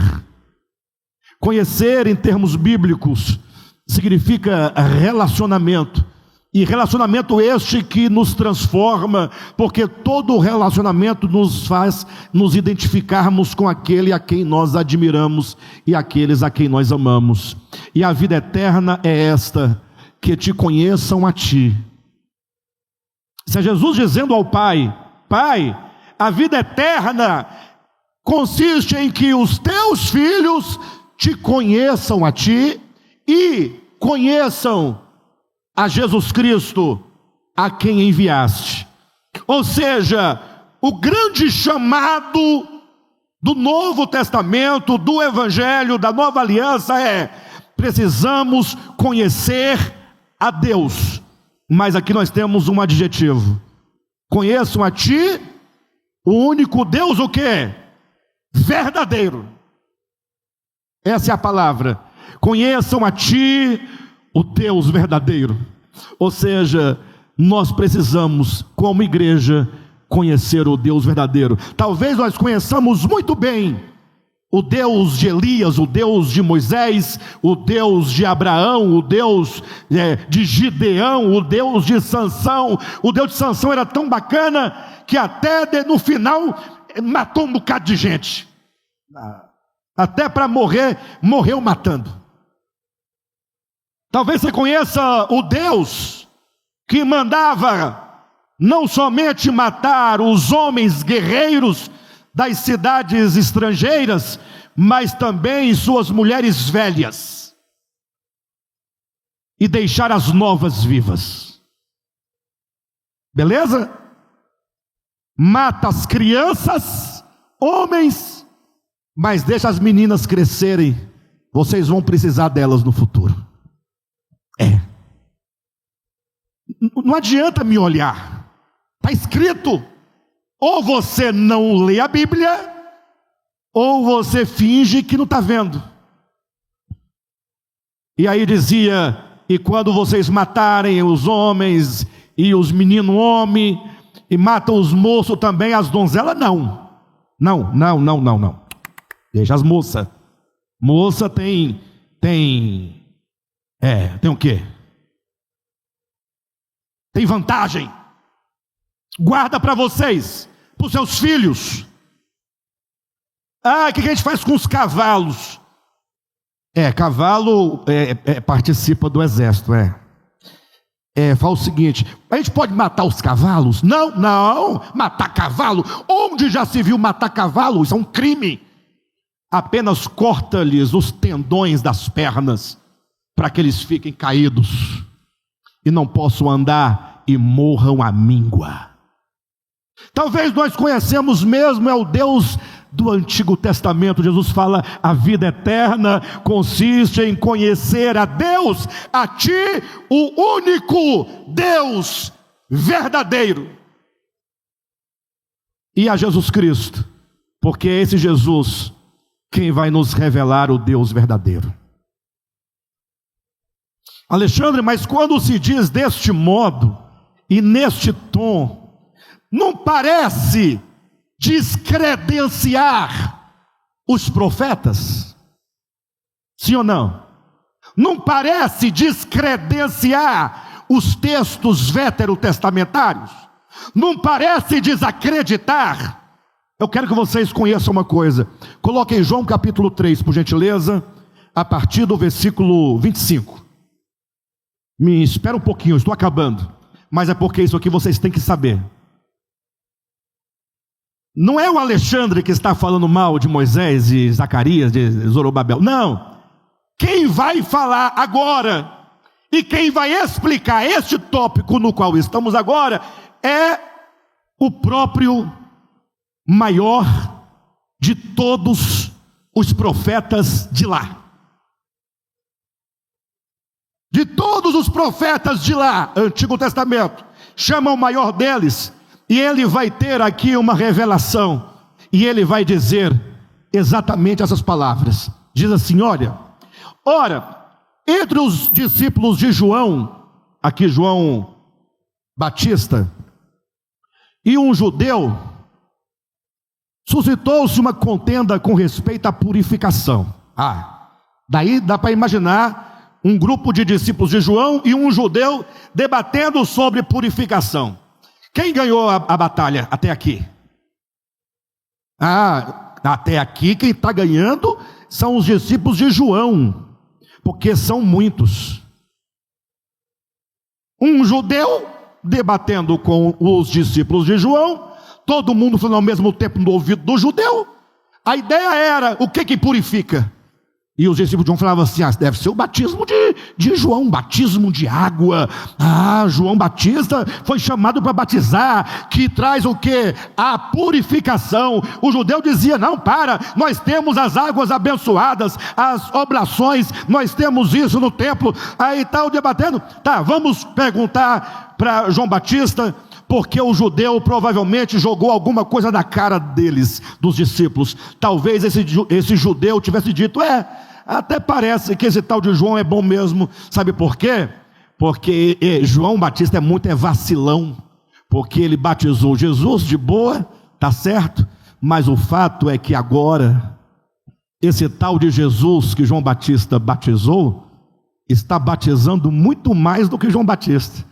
Conhecer, em termos bíblicos, significa relacionamento. E relacionamento este que nos transforma, porque todo relacionamento nos faz nos identificarmos com aquele a quem nós admiramos e aqueles a quem nós amamos. E a vida eterna é esta: que te conheçam a ti. Isso é Jesus dizendo ao Pai: Pai, a vida eterna consiste em que os teus filhos te conheçam a ti e conheçam a Jesus Cristo, a quem enviaste. Ou seja, o grande chamado do Novo Testamento, do Evangelho, da Nova Aliança é: precisamos conhecer a Deus. Mas aqui nós temos um adjetivo: conheçam a ti, o único Deus, o quê? Verdadeiro. Essa é a palavra. Conheçam a ti, o Deus verdadeiro. Ou seja, nós precisamos, como igreja, conhecer o Deus verdadeiro. Talvez nós conheçamos muito bem o Deus de Elias, o Deus de Moisés, o Deus de Abraão, o Deus de Gideão, o Deus de Sansão. O Deus de Sansão era tão bacana que até no final matou um bocado de gente. Até para morrer, morreu matando. Talvez você conheça o Deus que mandava não somente matar os homens guerreiros das cidades estrangeiras, mas também suas mulheres velhas, e deixar as novas vivas. Beleza? Mata as crianças, homens, mas deixa as meninas crescerem. Vocês vão precisar delas no futuro. Não adianta me olhar, está escrito. Ou você não lê a Bíblia, ou você finge que não está vendo. E aí dizia: e quando vocês matarem os homens e os meninos homem, e matam os moços também, as donzelas, não. Deixa as moças. Moça tem o quê? Tem vantagem. Guarda para vocês, para os seus filhos. O que a gente faz com os cavalos? Cavalo participa do exército. Fala o seguinte: a gente pode matar os cavalos? Não, matar cavalo. Onde já se viu matar cavalo? Isso é um crime. Apenas corta-lhes os tendões das pernas, para que eles fiquem caídos e não possam andar e morram à míngua. Talvez nós conhecemos mesmo o Deus do Antigo Testamento. Jesus fala: a vida eterna consiste em conhecer a Deus, a ti, o único Deus verdadeiro, e a Jesus Cristo, porque é esse Jesus quem vai nos revelar o Deus verdadeiro. Alexandre, mas quando se diz deste modo e neste tom, não parece descredenciar os profetas? Sim ou não? Não parece descredenciar os textos veterotestamentários? Não parece desacreditar? Eu quero que vocês conheçam uma coisa. Coloquem João capítulo 3, por gentileza, a partir do versículo 25. Me espera um pouquinho, eu estou acabando. Mas é porque isso aqui vocês têm que saber. Não é o Alexandre que está falando mal de Moisés, de Zacarias, de Zorobabel. Não. Quem vai falar agora e quem vai explicar este tópico no qual estamos agora é o próprio maior de todos os profetas de lá. De todos os profetas de lá, Antigo Testamento, chama o maior deles, e ele vai ter aqui uma revelação, e ele vai dizer exatamente essas palavras. Diz assim: ora, entre os discípulos de João, aqui João Batista, e um judeu, suscitou-se uma contenda com respeito à purificação. Daí dá para imaginar um grupo de discípulos de João e um judeu debatendo sobre purificação. Quem ganhou a batalha até aqui? Até aqui quem está ganhando são os discípulos de João, porque são muitos. Um judeu debatendo com os discípulos de João, todo mundo falando ao mesmo tempo no ouvido do judeu. A ideia era: o que purifica? E os discípulos de João falavam assim: deve ser o batismo de João, batismo de água. João Batista foi chamado para batizar, que traz o que? A purificação. O judeu dizia: não, nós temos as águas abençoadas, as oblações, nós temos isso no templo. Aí está o debatendo. Vamos perguntar para João Batista, porque o judeu provavelmente jogou alguma coisa na cara deles, dos discípulos. Talvez esse judeu tivesse dito: até parece que esse tal de João é bom mesmo. Sabe por quê? Porque João Batista é muito vacilão, porque ele batizou Jesus de boa, tá certo, mas o fato é que agora esse tal de Jesus que João Batista batizou está batizando muito mais do que João Batista.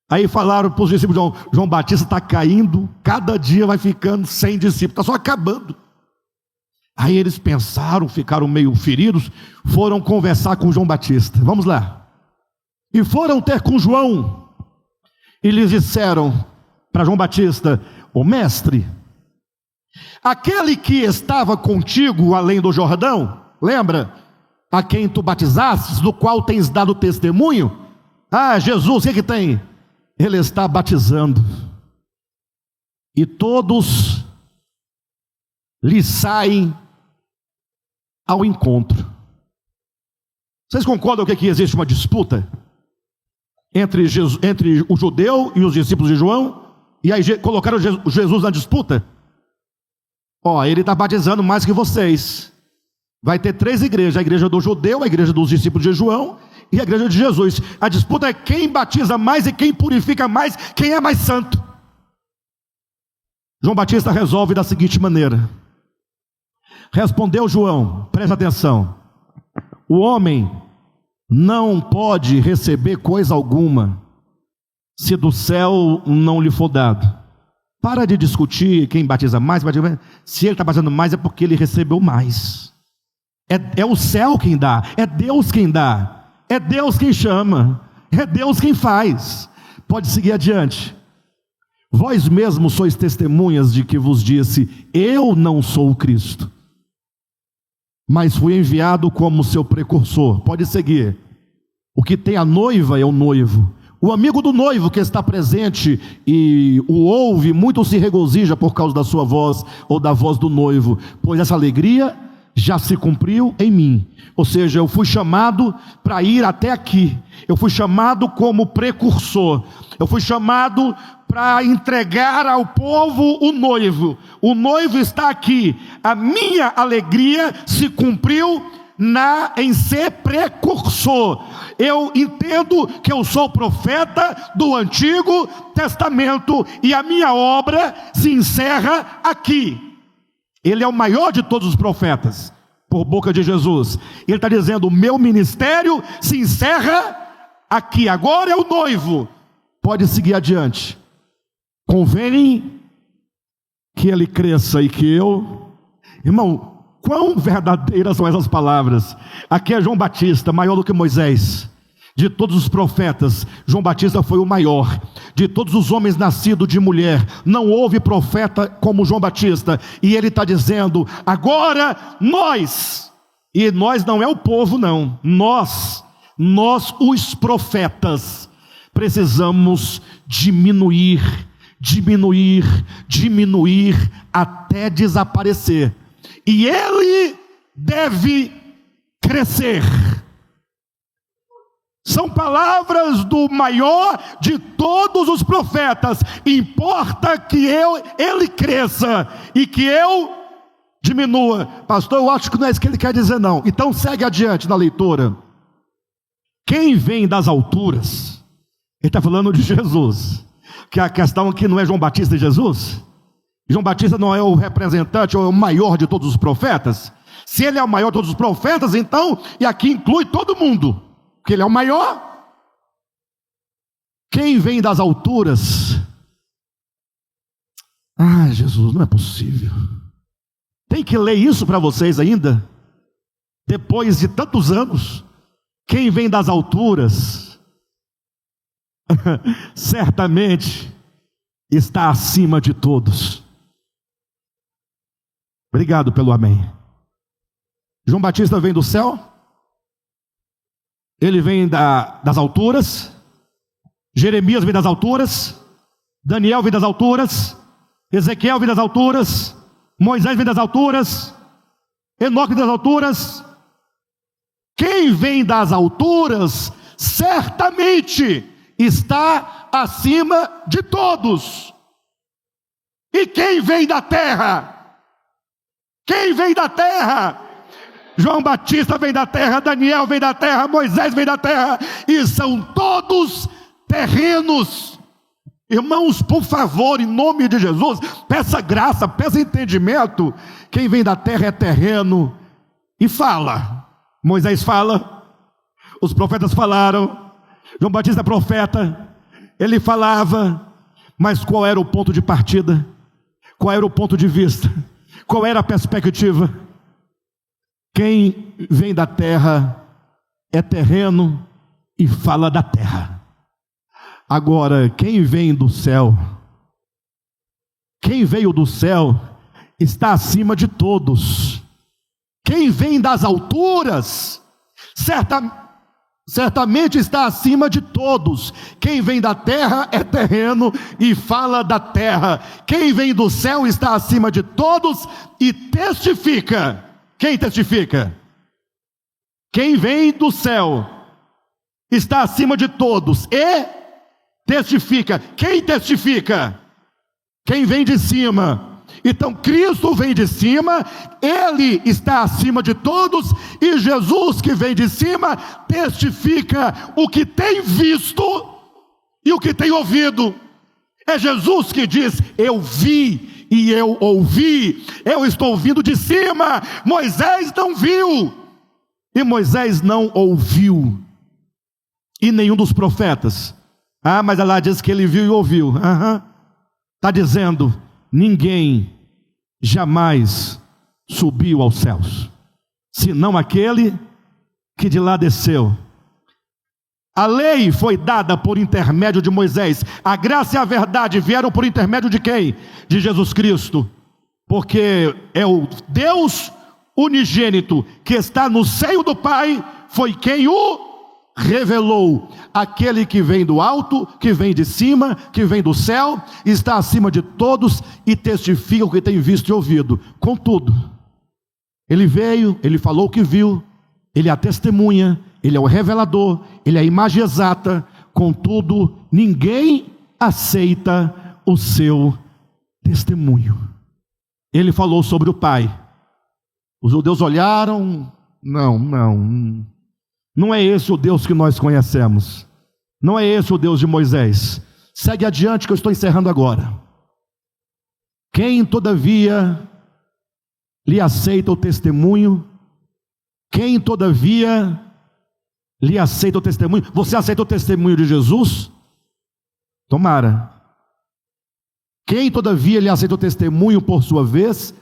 Aí falaram para os discípulos: João Batista está caindo, cada dia vai ficando sem discípulos, está só acabando. Aí eles pensaram, ficaram meio feridos, foram conversar com João Batista. Vamos lá. E foram ter com João, e lhes disseram para João Batista: ô mestre, aquele que estava contigo além do Jordão, lembra? A quem tu batizastes, do qual tens dado testemunho? Jesus, o que tem? Ele está batizando, e todos lhe saem ao encontro. Vocês concordam que aqui existe uma disputa entre o judeu e os discípulos de João? E aí colocaram Jesus na disputa? Ele está batizando mais que vocês. Vai ter 3 igrejas: a igreja do judeu, a igreja dos discípulos de João e a igreja de Jesus. A disputa é quem batiza mais e quem purifica mais, quem é mais santo. João Batista resolve da seguinte maneira: respondeu João, presta atenção, o homem não pode receber coisa alguma se do céu não lhe for dado. Para de discutir quem batiza mais, se ele está batizando mais é porque ele recebeu mais. É o céu quem dá, é Deus quem dá. É Deus quem chama, é Deus quem faz. Pode seguir adiante. Vós mesmos sois testemunhas de que vos disse: eu não sou o Cristo, mas fui enviado como seu precursor. Pode seguir. O que tem a noiva é o noivo. O amigo do noivo que está presente e o ouve, muito se regozija por causa da sua voz ou da voz do noivo, pois essa alegria já se cumpriu em mim. Ou seja, eu fui chamado para ir até aqui. Eu fui chamado como precursor. Eu fui chamado para entregar ao povo o noivo. O noivo está aqui. A minha alegria se cumpriu em ser precursor. Eu entendo que eu sou profeta do Antigo Testamento e a minha obra se encerra aqui. Ele é o maior de todos os profetas. por boca de Jesus. Ele está dizendo: o meu ministério se encerra aqui, agora é o noivo, pode seguir adiante. Convém que ele cresça e que eu... Irmão, quão verdadeiras são essas palavras. Aqui é João Batista, maior do que Moisés. De todos os profetas, João Batista foi o maior. De todos os homens nascidos de mulher, não houve profeta como João Batista. E ele está dizendo: agora nós, e nós não é o povo não, nós os profetas, precisamos diminuir até desaparecer. E ele deve crescer. São palavras do maior de todos os profetas. Importa que ele cresça e que eu diminua. Pastor, eu acho que não é isso que ele quer dizer não. Então segue adiante na leitura. Quem vem das alturas, ele está falando de Jesus. Que a questão aqui não é João Batista e Jesus. João Batista não é o representante ou é o maior de todos os profetas. Se ele é o maior de todos os profetas, então, e aqui inclui todo mundo, porque ele é o maior. Quem vem das alturas? Ah, Jesus, não é possível. Tem que ler isso para vocês ainda? Depois de tantos anos. Quem vem das alturas, certamente está acima de todos. Obrigado pelo amém. João Batista vem do céu. Ele vem das alturas. Jeremias vem das alturas. Daniel vem das alturas. Ezequiel vem das alturas. Moisés vem das alturas. Enoque vem das alturas. Quem vem das alturas certamente está acima de todos. E quem vem da terra? Quem vem da terra? João Batista vem da terra, Daniel vem da terra, Moisés vem da terra, e são todos terrenos. Irmãos, por favor, em nome de Jesus, peça graça, peça entendimento. Quem vem da terra é terreno e fala. Moisés fala, os profetas falaram, João Batista é profeta, ele falava, mas qual era o ponto de partida? Qual era o ponto de vista? Qual era a perspectiva? Quem vem da terra é terreno e fala da terra. Agora, quem vem do céu, quem veio do céu, está acima de todos. Quem vem das alturas, certamente está acima de todos. Quem vem da terra é terreno e fala da terra. Quem vem do céu está acima de todos e testifica. Quem testifica? Quem vem do céu está acima de todos e testifica. Quem testifica? Quem vem de cima. Então Cristo vem de cima, Ele está acima de todos, e Jesus que vem de cima testifica o que tem visto e o que tem ouvido. É Jesus que diz: eu vi e eu ouvi, eu estou vindo de cima. Moisés não viu, e Moisés não ouviu, e nenhum dos profetas. Ah, mas ela diz que ele viu e ouviu. Está dizendo: ninguém jamais subiu aos céus, senão aquele que de lá desceu. A lei foi dada por intermédio de Moisés, a graça e a verdade vieram por intermédio de quem? De Jesus Cristo, porque é o Deus unigênito que está no seio do Pai, foi quem o revelou. Aquele que vem do alto, que vem de cima, que vem do céu, está acima de todos e testifica o que tem visto e ouvido. Contudo, ele veio, ele falou o que viu, ele é a testemunha, ele é o revelador, ele é a imagem exata. Contudo, ninguém aceita o seu testemunho. Ele falou sobre o Pai. Os judeus olharam, não é esse o Deus que nós conhecemos. Não é esse o Deus de Moisés. Segue adiante que eu estou encerrando agora. Quem todavia lhe aceita o testemunho Quem, todavia, lhe aceita o testemunho. Você aceita o testemunho de Jesus? Tomara. Quem, todavia, lhe aceita o testemunho, por sua vez,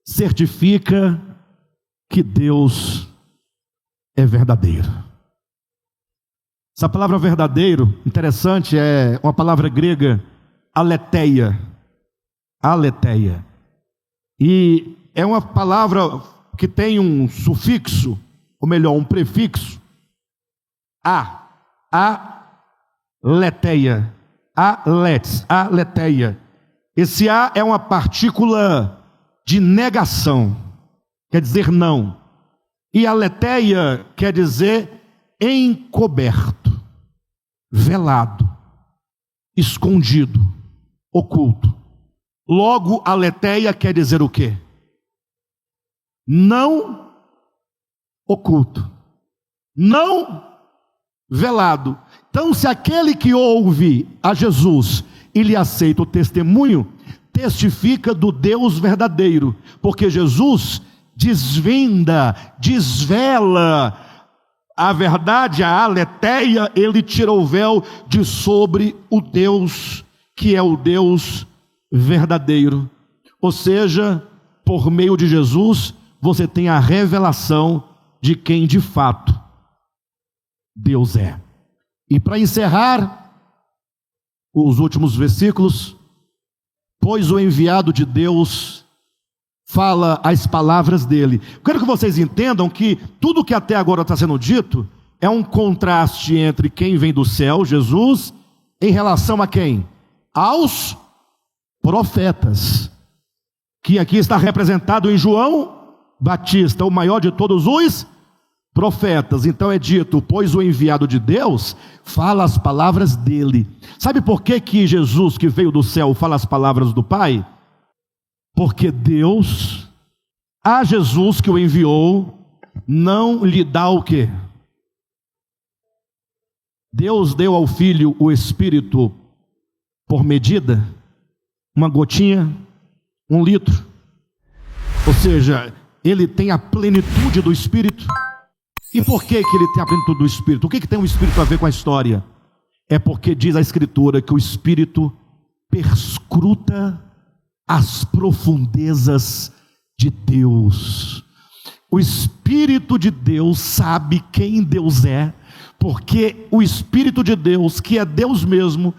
certifica que Deus é verdadeiro. Essa palavra verdadeiro, interessante, é uma palavra grega, aletheia. Aletheia. E é uma palavra que tem um sufixo, ou melhor, um prefixo, aletheia. Aletheia. Esse a é uma partícula de negação, quer dizer não. E aletheia quer dizer encoberto, velado, escondido, oculto. Logo, aletheia quer dizer o quê? Não oculto, não velado. Então, se aquele que ouve a Jesus e lhe aceita o testemunho, testifica do Deus verdadeiro, porque Jesus desvenda, desvela a verdade, a aletheia. Ele tira o véu de sobre o Deus que é o Deus verdadeiro. Ou seja, por meio de Jesus, você tem a revelação de quem de fato Deus é. E para encerrar os últimos versículos, pois o enviado de Deus fala as palavras dele. Quero que vocês entendam que tudo que até agora está sendo dito é um contraste entre quem vem do céu, Jesus, em relação a quem? Aos profetas, que aqui está representado em João Batista, o maior de todos os profetas. Então é dito, pois o enviado de Deus fala as palavras dele. Sabe por que Jesus, que veio do céu, fala as palavras do Pai? Porque Deus, a Jesus que o enviou, não lhe dá o quê? Deus deu ao Filho o Espírito por medida, uma gotinha, 1 litro. Ou seja, ele tem a plenitude do Espírito. E por que ele tem a plenitude do Espírito? O que tem o Espírito a ver com a história? É porque diz a Escritura que o Espírito perscruta as profundezas de Deus. O Espírito de Deus sabe quem Deus é, porque o Espírito de Deus, que é Deus mesmo,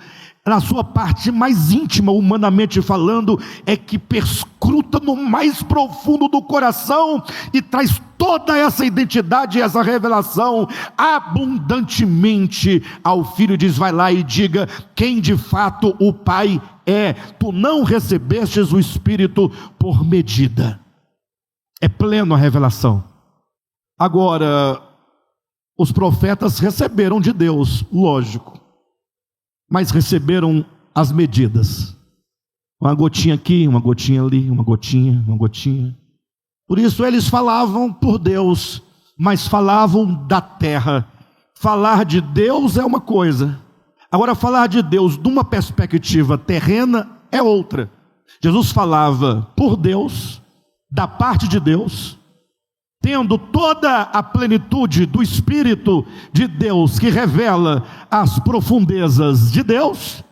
na sua parte mais íntima, humanamente falando, é que perscruta no mais profundo do coração e traz toda essa identidade, essa revelação abundantemente ao Filho. E diz, vai lá e diga quem de fato o Pai é. Tu não recebestes o Espírito por medida. É pleno a revelação. Agora, os profetas receberam de Deus, lógico, mas receberam as medidas. Uma gotinha aqui, uma gotinha ali, uma gotinha, uma gotinha. Por isso eles falavam por Deus, mas falavam da terra. Falar de Deus é uma coisa. Agora, falar de Deus de uma perspectiva terrena é outra. Jesus falava por Deus, da parte de Deus, tendo toda a plenitude do Espírito de Deus que revela as profundezas de Deus,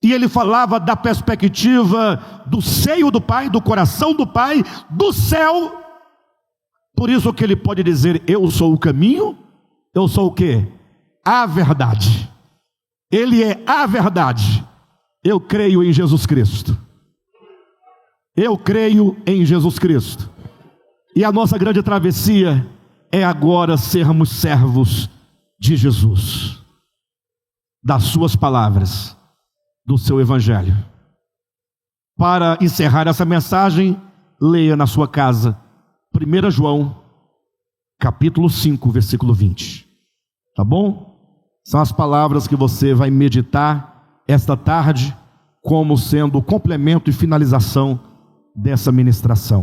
e ele falava da perspectiva do seio do Pai, do coração do Pai, do céu. Por isso que ele pode dizer, eu sou o caminho, eu sou o quê? A verdade. Ele é a verdade. Eu creio em Jesus Cristo. Eu creio em Jesus Cristo. E a nossa grande travessia é agora sermos servos de Jesus, das suas palavras, do seu evangelho. Para encerrar essa mensagem, leia na sua casa 1 João, capítulo 5, versículo 20. Tá bom? São as palavras que você vai meditar esta tarde, como sendo o complemento e finalização dessa ministração.